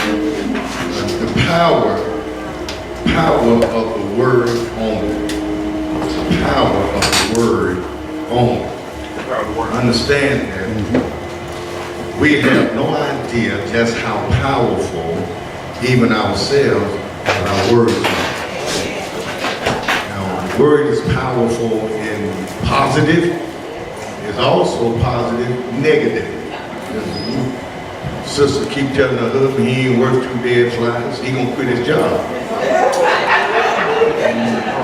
The power of the word only. The power of the word only. Understand that we have no idea just how powerful even ourselves and our words are. Now, the word is powerful in positive. It's also positive, negative. Sister keep telling her husband he ain't worth 2 dead flies. He gonna quit his job.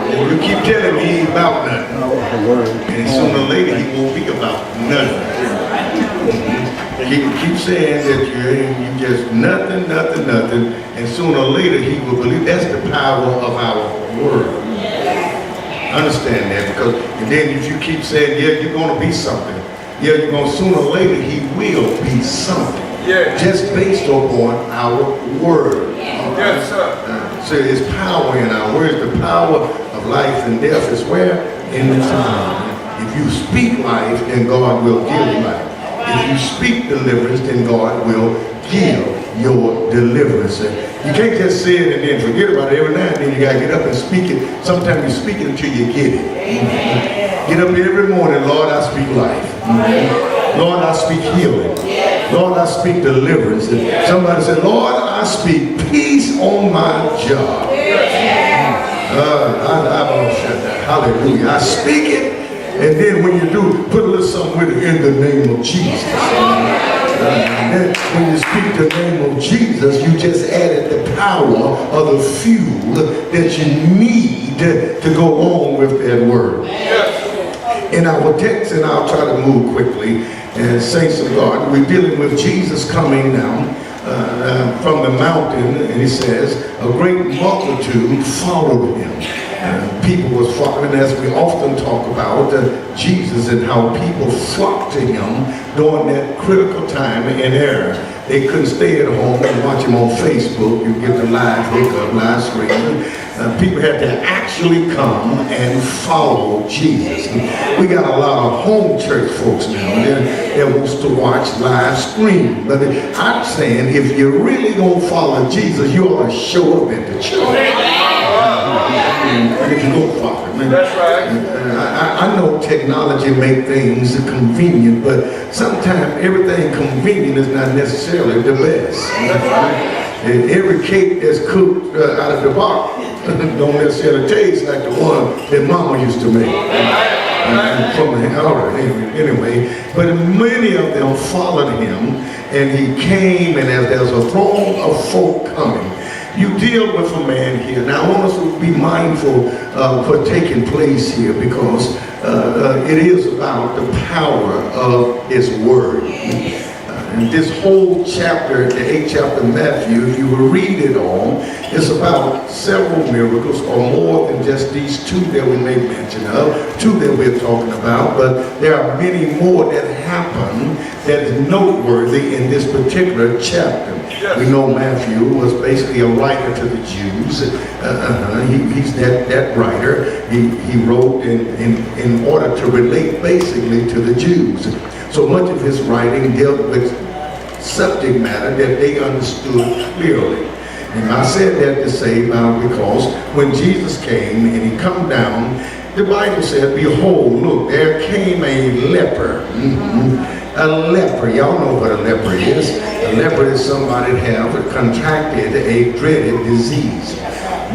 And you keep telling him he ain't about nothing. And sooner or later he won't be about nothing. Keep saying that you just nothing. And sooner or later he will believe. That's the power of our word. Understand that, because and then if you keep saying, yeah, you're going to be something. Yeah, you're going to sooner or later he will be something. Yeah. Just based upon our word. Yes, sir. So there's power in our words. The power of life and death is where? In the tongue. If you speak life, then God will give life. If you speak deliverance, then God will give your deliverance. You can't just say it and then forget about it. Every now and then you got to get up and speak it. Sometimes you speak it until you get it. Get up every morning, Lord, I speak life. Lord, I speak healing. Lord, I speak deliverance. And somebody said, Lord, I speak peace on my job. Hallelujah. I speak it, and then when you do, put a little something with it in the name of Jesus. And when you speak the name of Jesus, you just added the power of the fuel that you need to go along with that word. In our text, and I'll try to move quickly, and saints of God, we're dealing with Jesus coming down from the mountain, and he says, a great multitude followed him. People was following, as we often talk about Jesus and how people flocked to him during that critical time in era. They couldn't stay at home and watch him on Facebook. You get the live hookup, live stream. People had to actually come and follow Jesus. We got a lot of home church folks now that wants to watch live stream. But I'm saying, if you're really going to follow Jesus, you ought to show up at the church. If you go far. That's right. I know technology make things convenient, but sometimes everything convenient is not necessarily the best. That's right. Every cake that's cooked out of the box don't necessarily taste like the one that Mama used to make. Anyway, but many of them followed him, and he came, and as there's a throng of folk coming, you deal with a man here. Now, I want us to be mindful of what's taking place here, because it is about the power of his word. And this whole chapter, the 8th chapter of Matthew, if you will read it all, it's about several miracles, or more than just these 2 that we make mention of, 2 that we're talking about, but there are many more that happen that is noteworthy in this particular chapter. We know Matthew was basically a writer to the Jews. He's that writer. He wrote in order to relate basically to the Jews. So much of his writing dealt with subject matter that they understood clearly. And I said that to say because when Jesus came and he come down, the Bible said, behold, look, there came a leper. A leper, y'all know what a leper is. A leper is somebody that have contracted a dreaded disease.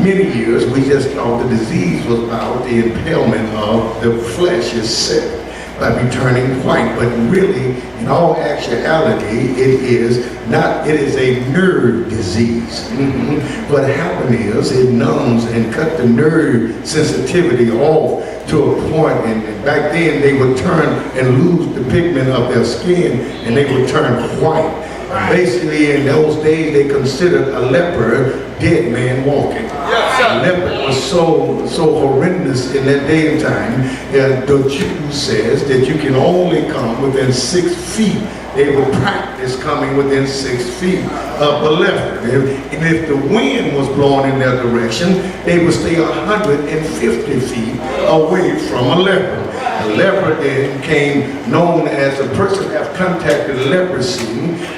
Many years we just thought the disease was about the impalement of the flesh itself by be turning white, but really, in all actuality, it is not. It is a nerve disease. What happened is it numbs and cut the nerve sensitivity off to a point, and back then they would turn and lose the pigment of their skin, and they would turn white. Basically, in those days, they considered a leper dead man walking. A leper was so horrendous in that day and time that the Jew says that you can only come within 6 feet. They would practice coming within 6 feet of a leper. And if the wind was blowing in their direction, they would stay 150 feet away from a leper. The leper then became known as a person that contracted leprosy.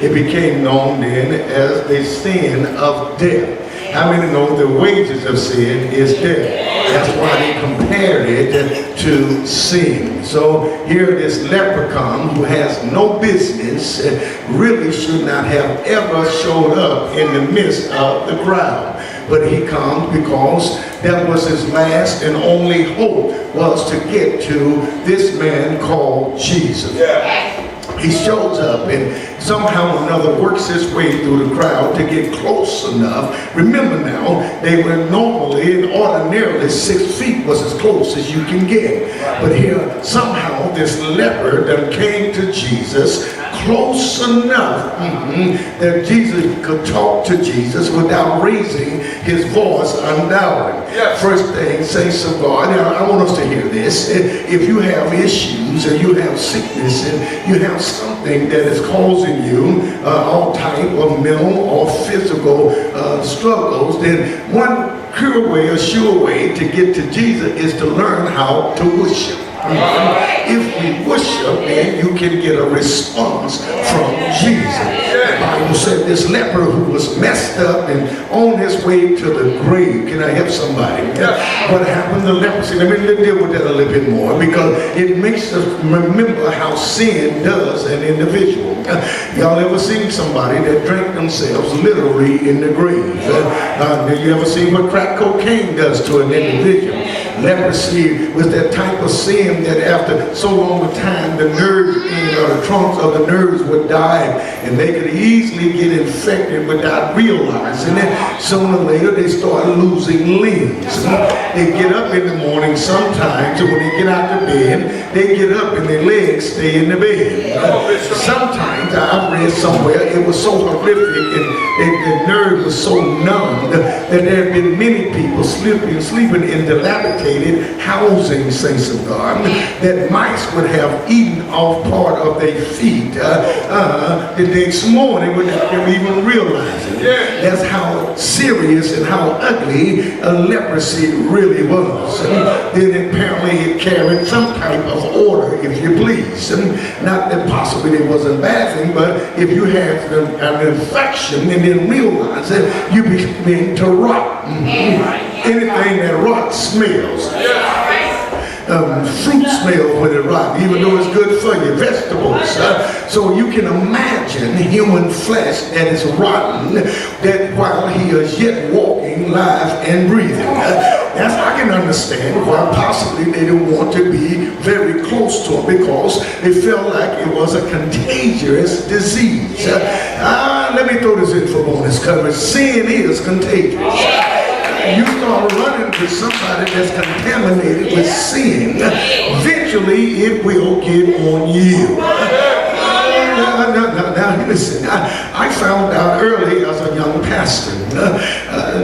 It became known then as the sin of death. How many know the wages of sin is death? That's why they compared it to sin. So here this leprechaun who has no business really should not have ever showed up in the midst of the crowd. But he comes because that was his last and only hope, was to get to this man called Jesus. He shows up and somehow or another works his way through the crowd to get close enough. Remember now, they were normally and ordinarily 6 feet was as close as you can get. But here, somehow, this leper that came to Jesus close enough that Jesus could talk to Jesus without raising his voice undoubtedly. First thing, saints of God, now I want us to hear this. If you have issues and you have sickness and you have something that is causing you all type of mental or physical struggles, then one sure way to get to Jesus is to learn how to worship. If we worship, then you can get a response from Jesus. The Bible said this leper who was messed up and on his way to the grave. Can I help somebody? What happened to leprosy? Let me deal with that a little bit more, because it makes us remember how sin does an individual. Y'all ever seen somebody that drank themselves literally in the grave? Have you ever seen what crack cocaine does to an individual? Leprosy was that type of sin that after so long a time, the nerves or the trunks of the nerves would die, and they could easily get infected without realizing it. Sooner or later, they start losing limbs. They get up in the morning sometimes, and when they get out of bed, they get up and their legs stay in the bed. Sometimes, I read somewhere, it was so horrific and the nerve was so numb that there have been many people sleeping in dilapidated housing, saints of God, that mice would have eaten off part of their feet the next morning without them even realizing it. That's how serious and how ugly leprosy really was. Then apparently it carried some type of order, if you please. Not that possibly it wasn't a bad thing, but if you had an infection and didn't realize it, you begin to rot. Anything that rots smells. Fruit smells when it rots, even though it's good for you. Vegetables. So you can imagine human flesh that is rotten, that while he is yet walking, live, and breathing. That's, I can understand why possibly they didn't want to be very close to him, because they felt like it was a contagious disease. Let me throw this in for bonus coverage. Sin is contagious. You start running to somebody that's contaminated with sin, eventually it will get on you. Now listen, I found out early as a young pastor,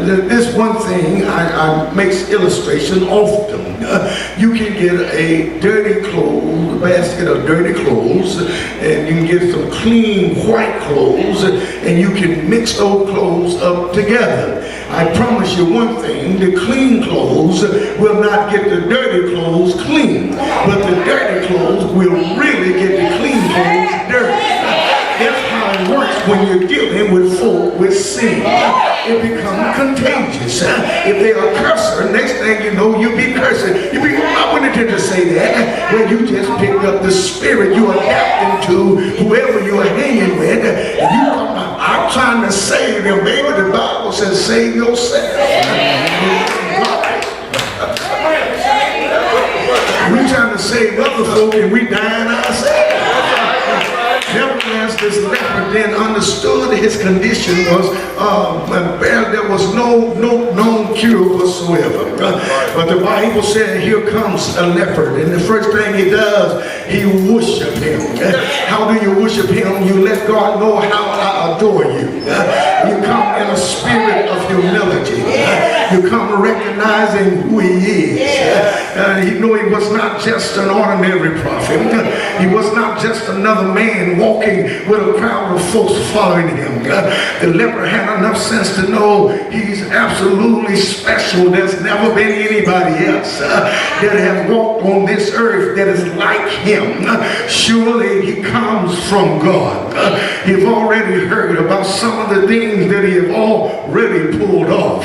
this one thing I makes illustration often. You can get a dirty clothes, basket of dirty clothes, and you can get some clean white clothes, and you can mix those clothes up together. I promise you one thing, the clean clothes will not get the dirty clothes clean, but the dirty clothes will really get the clean clothes dirty. That's how it works when you're dealing with folk with sin. It becomes contagious. If they are cursing, next thing you know, you be cursing. I wouldn't intend to say that. Well, you just picked up the spirit you adapt into whoever you are hanging with. I'm trying to save them, baby. The Bible says save yourself. We trying to save other folk and we dying ourselves. Nevertheless, this leper then understood his condition was there was no known cure whatsoever. But the Bible said, here comes a leper, and the first thing he does, he worship him. How do you worship him? You let God know how I adore you. You come in a spirit of humility. You come recognizing who he is. He knew he was not just an ordinary prophet. He was not just another man walking with a crowd of folks following him. The leper had enough sense to know he's absolutely special. There's never been anybody else that has walked on this earth that is like him. Surely he comes from God. You've already heard about some of the things that he have already pulled off.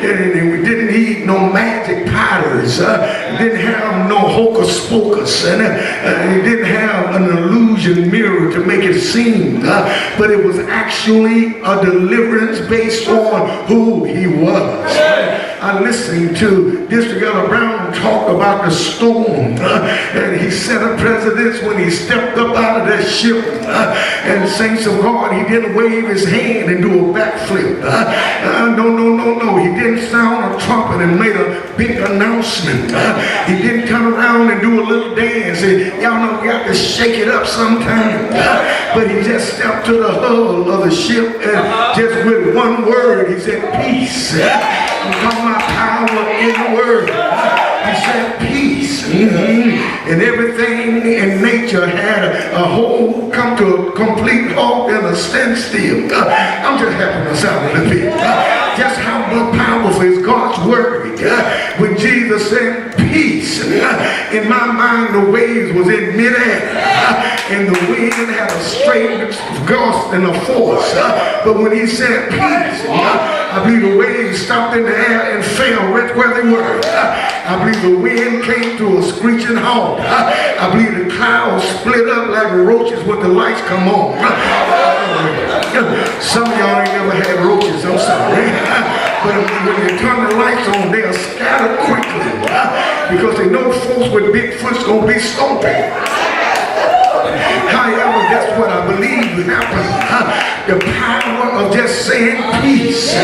And we didn't need no magic powders. Didn't have no hocus pocus. And he didn't have an illusion mirror to make it seem. But it was actually a deliverance based on who he was. I listened to District Elder Brown talk about the storm. And he set a precedence when he stepped up out of that ship. And saints of God, he didn't wave his hand and do a backflip. No. He didn't sound a trumpet and made a big announcement. He didn't come around and do a little dance. Y'all know we got to shake it up sometime. But he just stepped to the hull of the ship and just with one word, he said, peace. I'm talking about power in the word. He said peace. And everything in nature had a whole come to a complete halt and a standstill. I'm just helping us out a little bit. Just how much powerful is God's word. When Jesus said peace, in my mind the waves was in midair. And the wind had a straight gust and a force. But when he said peace, I believe the waves stopped in the air and fell right where they were. I believe the wind came to a screeching halt. I believe the clouds split up like roaches when the lights come on. Some of y'all ain't never had roaches, I'm sorry. But when you turn the lights on, they'll scatter quickly because they know folks with big foot's gonna be stomping. However, that's what I believe happened. The power of just saying peace.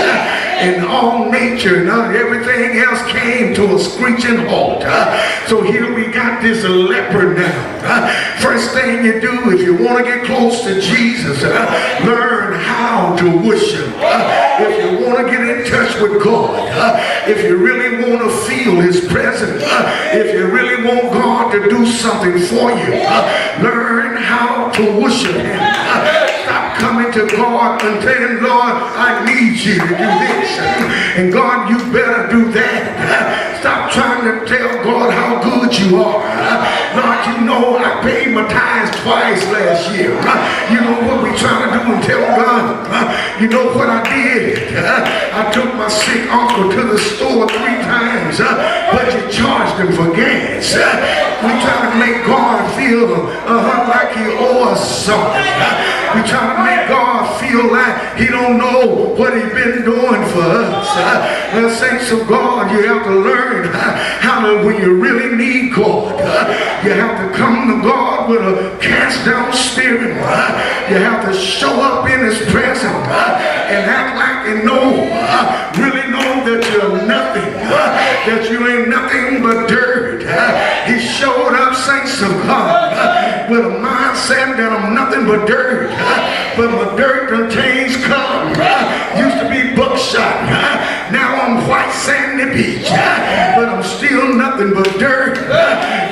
And all nature and everything else came to a screeching halt. So here we got this leper now. First thing you do if you want to get close to Jesus, learn how to worship. If you want to get in touch with God, if you really want to feel his presence, if you really want God to do something for you, learn how to worship him. Stop coming to God and saying, Lord, I need you to do this. And God, you better do that. Stop trying to tell God how good you are. Lord, you know I paid my tithes twice last year. You know what we trying to do and tell God? You know what I did? I took my sick uncle to the store 3 times, but you charged him for gas. We trying to make God feel like he owes us something. We trying to make God feel like he don't know what he's been doing for us. The saints of God, you have to learn how to, when you really need God, you have to come to God with a cast down spirit. You have to show up in his presence and act like you know, really know that you're nothing, that you ain't nothing but dirt. He showed up, saints of God, with a mindset that I'm nothing but dirt. But my dirt done changed color. Used to be buckshot. Now I'm white sandy beach. But I'm still nothing but dirt.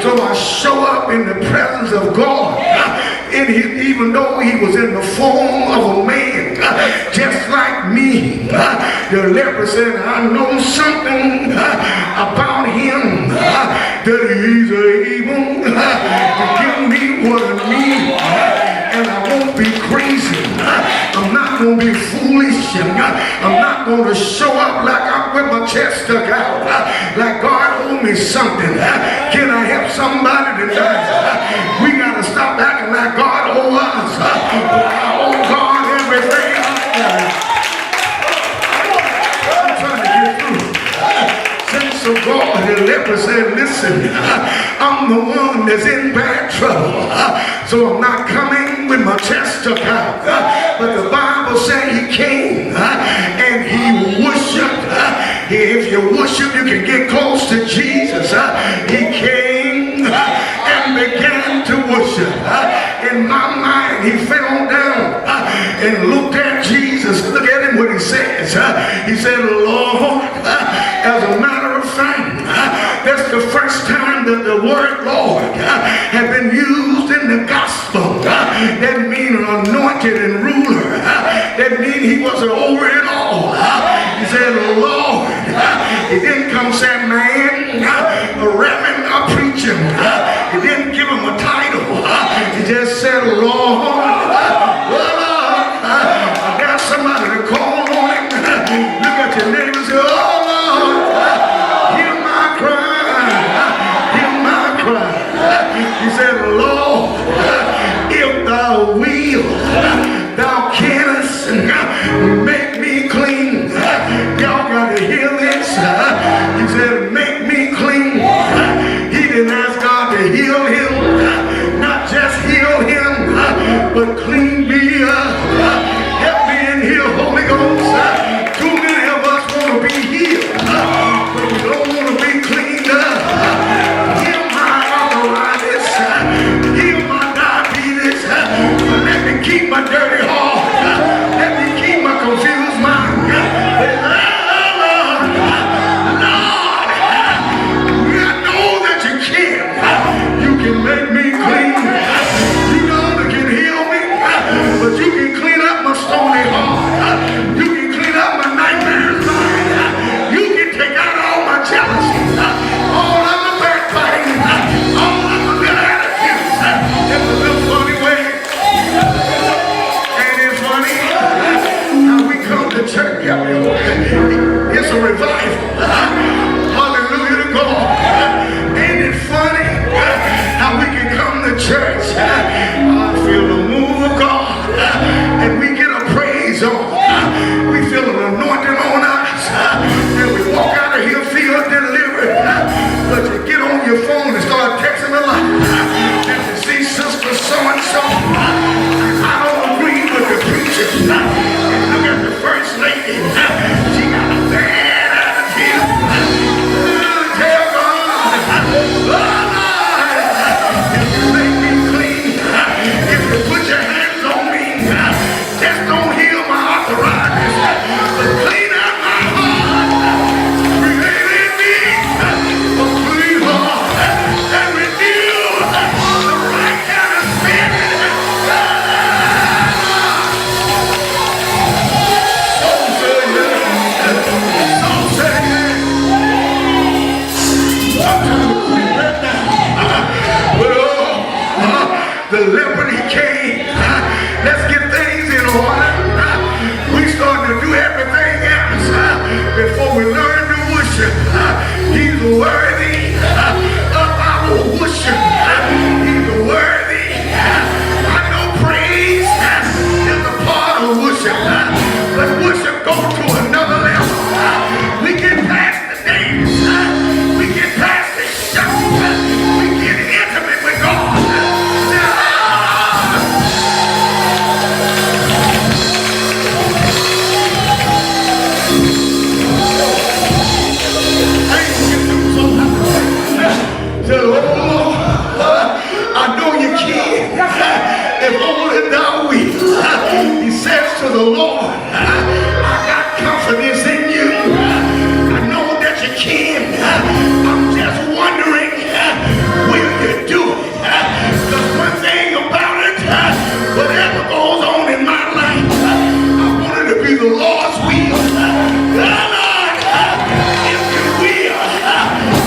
So I show up in the presence of God. Even though he was in the form of a man, just like me. The leper said, I know something about him, that he's able to give me what I need. And I won't be crazy. I'm not going to be foolish. I'm not going to show up like I'm with my chest stuck out. Like God owed me something. Can I help somebody tonight? We got to stop acting like God owes us. I owe God everything. I'm trying to get through. Saints of God, the leper said, listen, I'm the one that's in bad trouble. So I'm not coming with my chest stuck out. But the Bible said he came and he worshiped. If you worship, you can get close to Jesus. He came and began to worship. In my mind, he fell down and looked at Jesus. Look at him what he says. He said, Lord, time that the word Lord had been used in the gospel, that means anointed and ruler. That means he wasn't over it all. He said, Lord. He didn't come say, man, a reverend, a preacher. He didn't give him a title. He just said, Lord, I got somebody to call on him. Look at your neighbor and say, oh, Lord, hear my cry. Hear my cry. He said, Lord, if thou will, thou canst make me clean. Y'all got to hear this. He said, make me clean. He didn't ask God to heal him. Not just heal him, but clean me up. Help me in here, Holy Ghost. Too many of us want to be healed, but we don't want to be cleaned up. Heal my arthritis. Heal my diabetes. Let me keep my dirty heart. Let me keep my confused mind. Lord, I know that you can. You can make me clean. You know that can heal me, but you can clean up my stony heart. You can clean up my nightmares. You can take out all my jealousy, all of my backbiting, all of my good attitudes. In a little funny way. Ain't it funny how we come to church? It's a revival. Hallelujah to God. Ain't it funny how we can come to church? I feel the move of God, and we get a praise on. We feel an anointing on us, and we walk out of here feel delivered. But you get on your phone and start texting a lot, and you see sister so-and-so. I don't agree with the preacher. And look at the first lady. She got a bad attitude. Tell God, Lord, if you make me clean, if you put your hands on me, just don't heal my arthritis, but clean out my heart. Create in me a clean heart and renew the right kind of spirit. The leopard he came. Let's get things in order. We starting to do everything else before we learn to worship. He's worthy of our worship. He's worthy. I know praise is a part of worship, but worship goes to another level. We get past the dance. We get past the shout. We get intimate with God. I know you can. If only thou will. He says to the Lord, I got confidence in you. I know that you can. I'm just wondering, will you do it? Because one thing about it, whatever goes on in my life, I want it to be the Lord's will. Lord, if you will.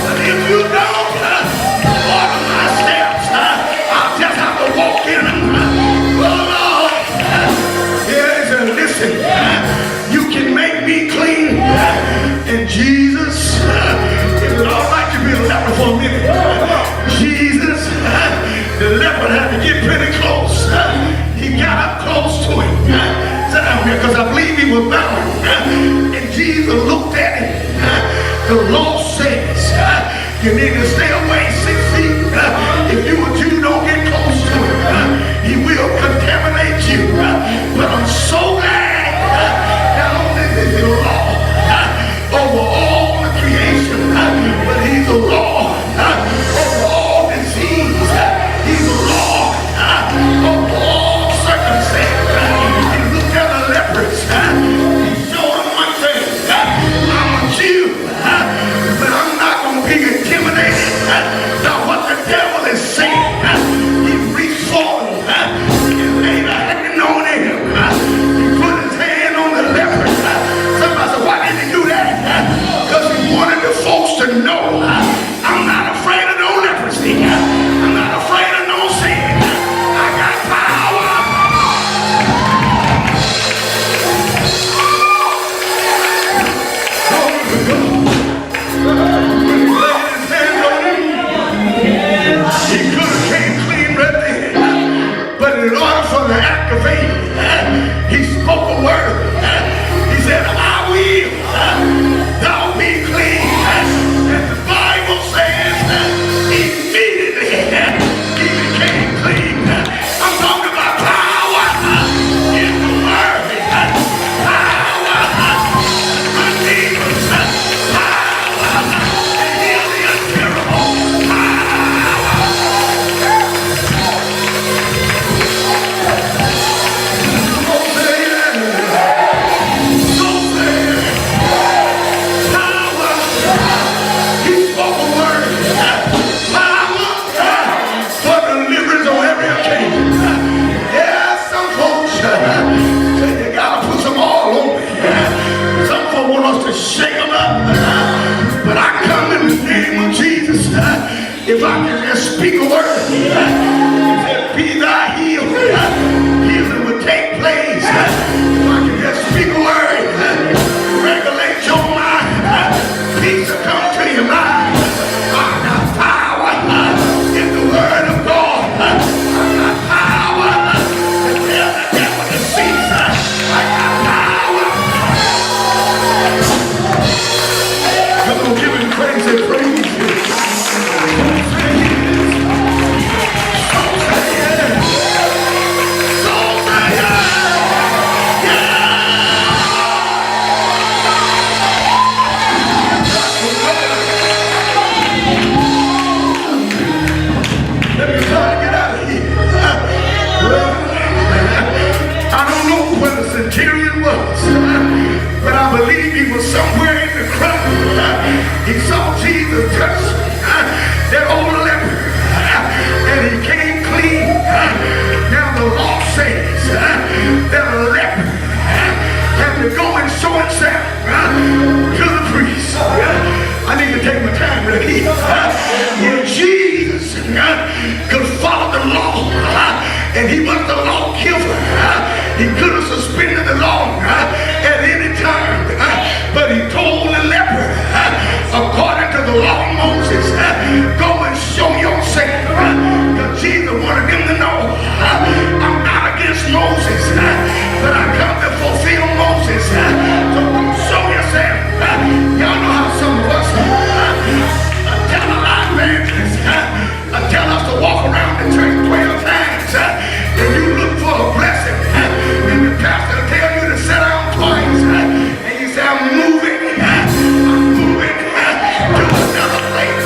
But if you don't, order my steps. I'll just have to walk in them. Oh Lord. Yes, and listen. You can make me clean. And Jesus, it was all right to be a leper for a minute. Jesus, the leper had to get pretty close. He got up close to him. Sit down here, because I believe he was bound. And Jesus looked at him. The law says you need to stay away 6 feet. If you or two don't get close to him, he will contaminate you. But I'm so glad not only is he Lord over all the creation, but he's the Lord over all disease. He's the Lord over all circumstances. He looked at the lepers. He showed them one thing. I'm a Jew, but I'm not going to be intimidated shake them up. But I come in the name of Jesus. If I can just speak a word, he said, be thy healed. Healing will take place. If I can just speak a word, regulate your mind. Peace will come to your mind. I got power in the word of God. I got power to tell the devil to cease. I got power. Come on, give him praise and praise. Centurion was, but I believe he was somewhere in the crowd. He saw Jesus touch that old leper, and he came clean. Now the law says that a leper had to go and show himself to the priest. I need to take my time right here. If Jesus could follow the law, and he was the law giver, he could have suspended the law at any time, but he told the leper, according to the law of Moses, go and show yourself. Because Jesus wanted him to know, I'm not against Moses, but I come to fulfill Moses. So show yourself. Y'all know how some of us tell our evangelists, tell us to walk around the church 12 times, and you look for a blessing, and the pastor will tell you to sit down twice, and you say, I'm moving to another place.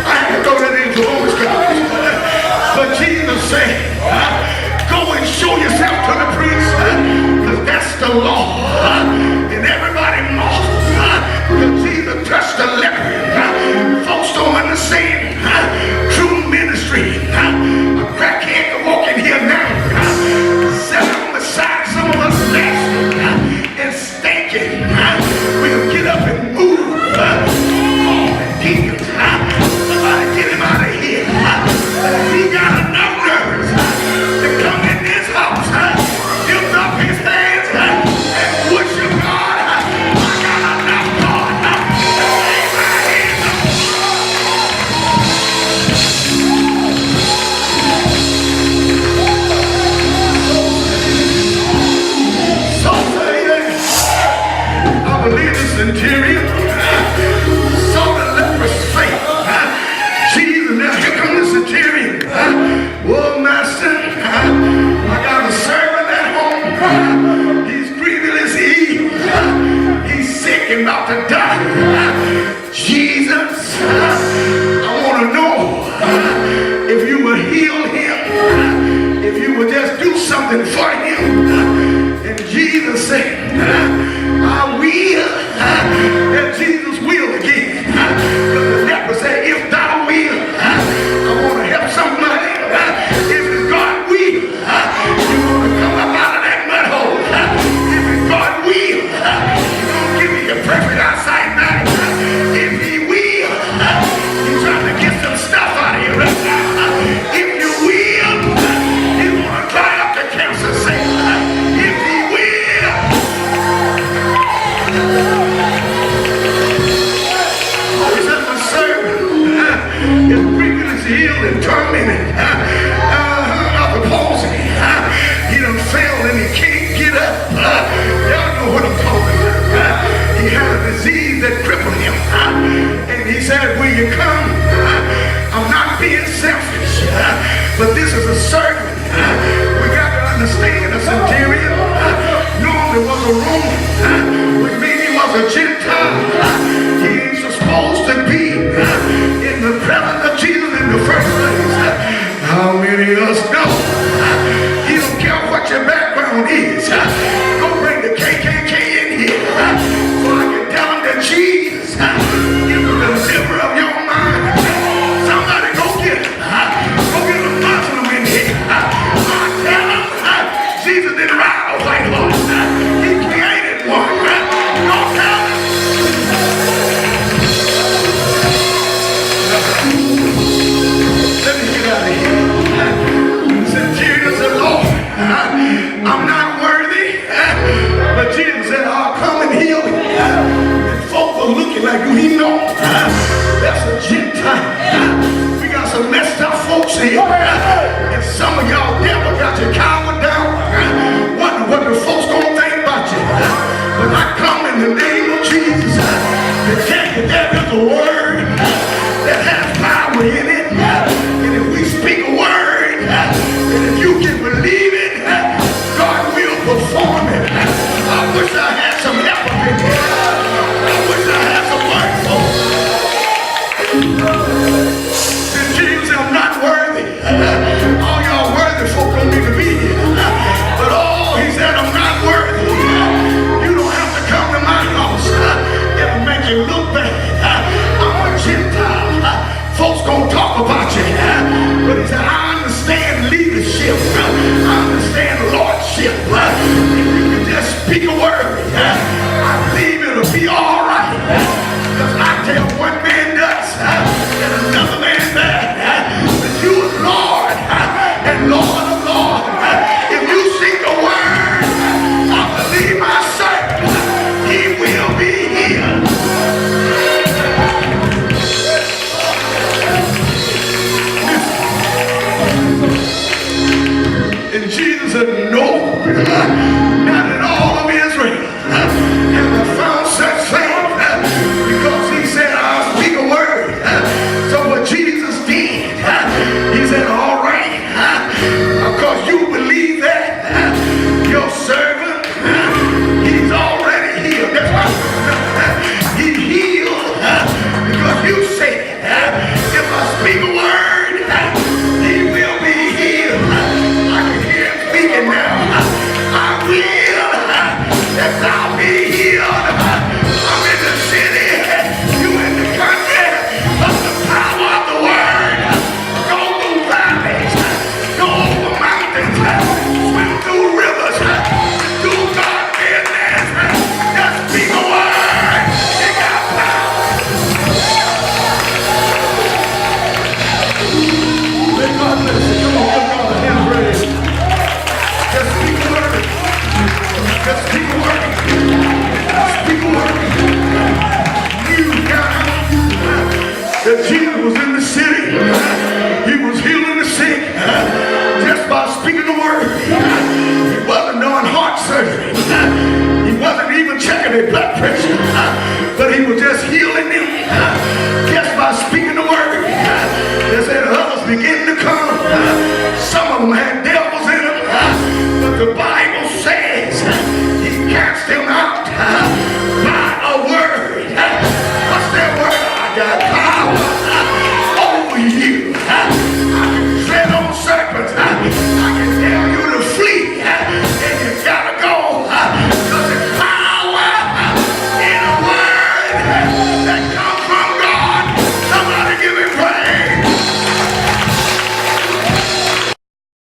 I had to throw that into Romans, but Jesus said, go and show yourself to the priest, because that's the law, and everybody must, because Jesus touched the leper. Folks don't understand true ministry. A crackhead can walk in here now, sit on the side, some of us nasty and stinking. We'll get up and move. Oh, demons. Somebody get him out of here. He got enough nerves to come in this house, lift up his hands and worship God. I got enough God. Lay my hands up. So I believe the centurion saw the leper's faith. Jesus, now here comes the centurion. Well, master, I got a servant at home. He's grievously ill. He's sick and about to die. Jesus, I want to know if you will heal him, if you will just do something for him. And Jesus said, I will. And Jesus will again. Because the leper said, if thou will, I want to help somebody. If it's God will, you want to come up out of that mud hole. If it's God will, you want to give me your perfect outside now. If he will, he's trying to get some stuff out of you right now. If you will, you want to dry up the cancer cell. If he will. He said, my servant is grievously ill and tormented of the palsy. He done fell and he can't get up. Y'all know what I'm talking about. He had a disease that crippled him. And he said, will you come? I'm not being selfish, but this is a servant. We got to understand the centurion normally was a Roman, which means he was a Gentile. He ain't supposed to be in the presence of Jesus in the first place. How many of us know? He don't care what your background is. Go bring the KKK in here so I can tell them that Jesus is the deliverer of your mind. Somebody go get him. Go get a Muslim in here. I tell him Jesus didn't ride a white horse. not in all of Israel have I found such faith, because he said, I'll speak a word. So what Jesus did, he said, all right, because you believe that, your servant, he's already healed. That's why he healed, because you said, if I speak a word, he will be healed. I can hear him speaking now. I will, that thou be healed. I'm in the city, you in the country, of the power of the word. Go through valleys, go over mountains, swim through rivers, do God business. Just speak a word. You got power. Let God bless you. Come on, give God a hand praise. Just speak a word. Just speak a word. Speak a word. You got that Jesus was in the city. He was healing the sick just by speaking the word. He wasn't doing heart surgery. He wasn't even checking their blood pressure. But he was just healing them just by speaking the word. They said others begin to come.